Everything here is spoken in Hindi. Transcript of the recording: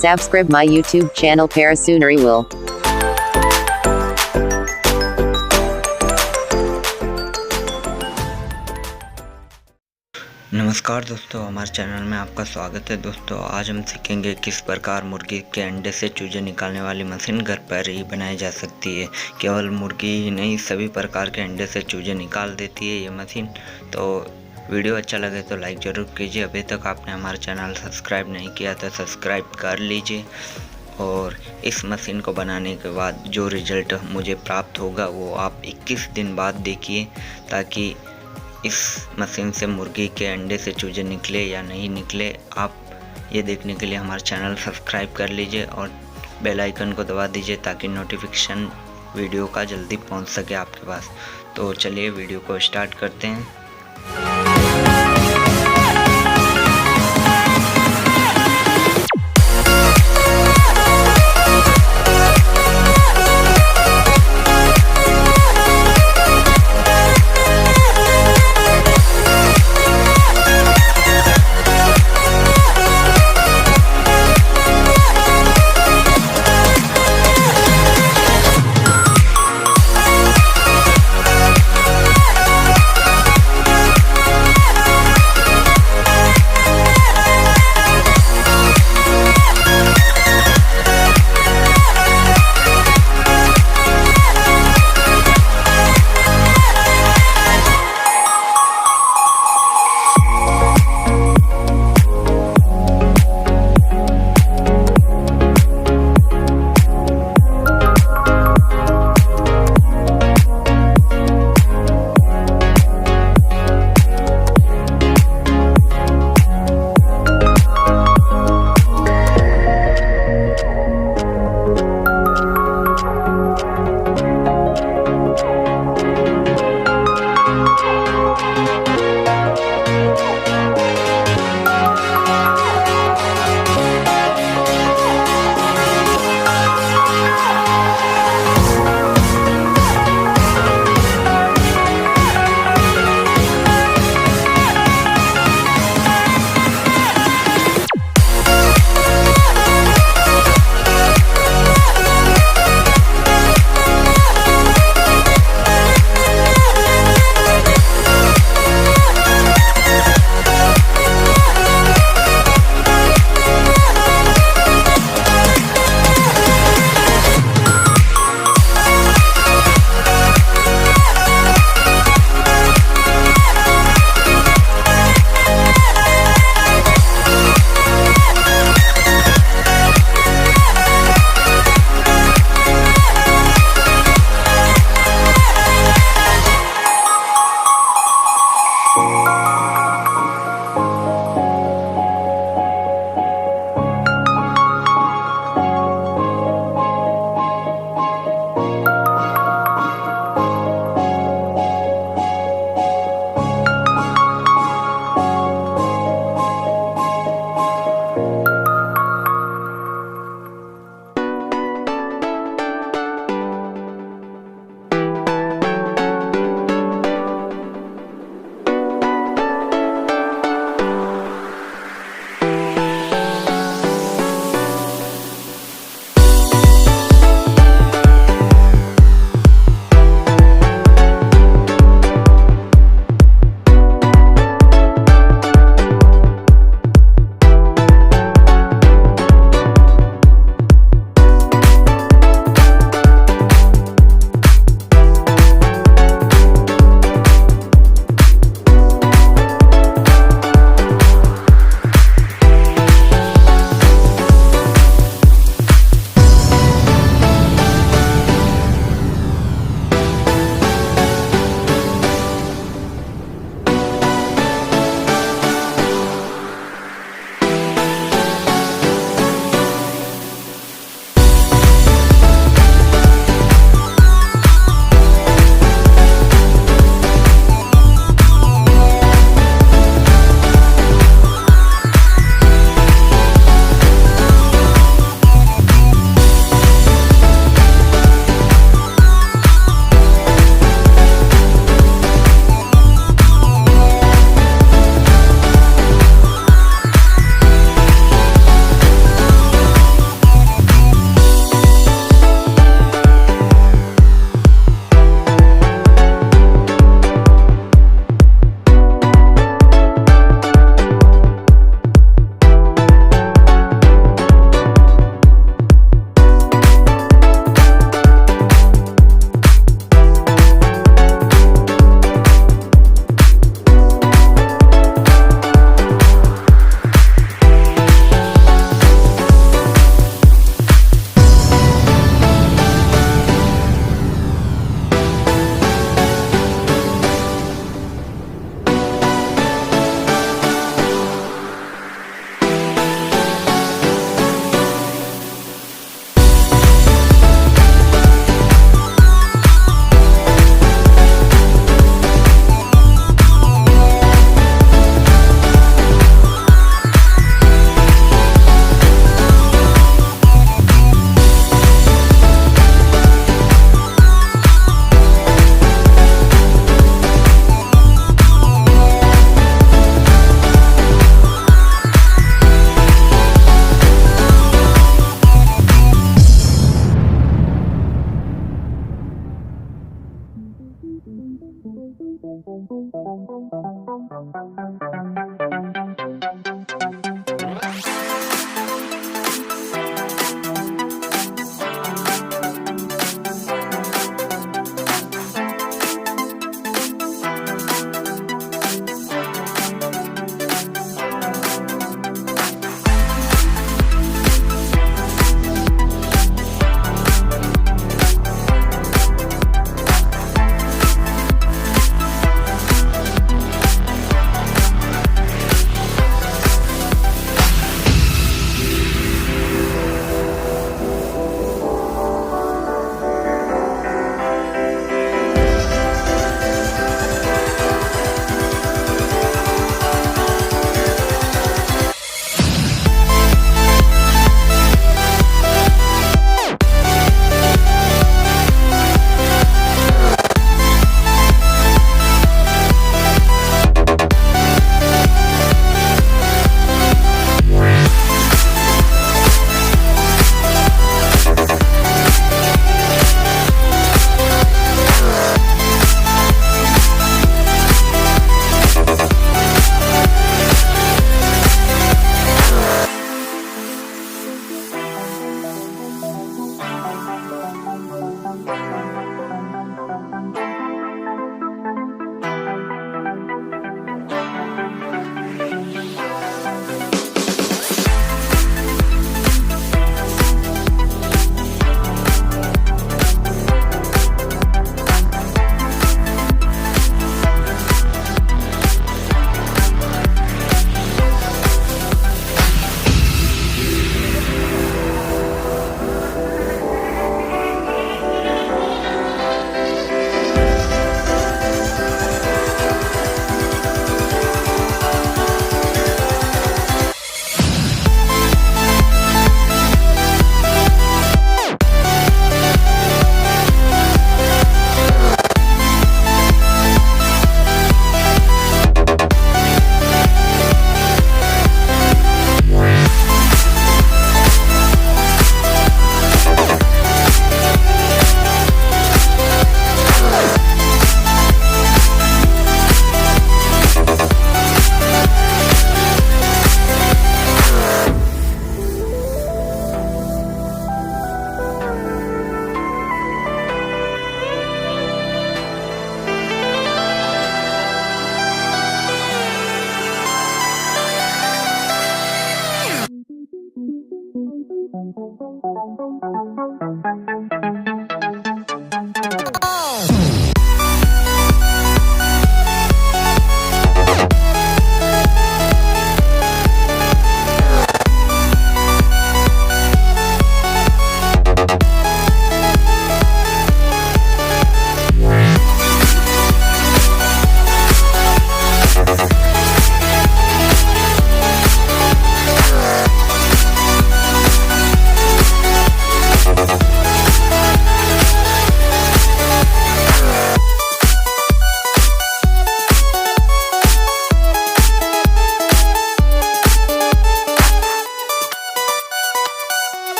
Subscribe my YouTube channel Parasoonery will. नमस्कार दोस्तों, हमारे चैनल में आपका स्वागत है। दोस्तों आज हम सीखेंगे किस प्रकार मुर्गी के अंडे से चूजे निकालने वाली मशीन घर पर ही बनाई जा सकती है। केवल मुर्गी ही नहीं, सभी प्रकार के अंडे से चूजे निकाल देती है ये मशीन। तो वीडियो अच्छा लगे तो लाइक ज़रूर कीजिए। अभी तक आपने हमारा चैनल सब्सक्राइब नहीं किया तो सब्सक्राइब कर लीजिए। और इस मशीन को बनाने के बाद जो रिज़ल्ट मुझे प्राप्त होगा वो आप 21 दिन बाद देखिए, ताकि इस मशीन से मुर्गी के अंडे से चूजे निकले या नहीं निकले, आप ये देखने के लिए हमारा चैनल सब्सक्राइब कर लीजिए और बेल आइकन को दबा दीजिए ताकि नोटिफिकेशन वीडियो का जल्दी पहुंच सके आपके पास। तो चलिए वीडियो को स्टार्ट करते हैं।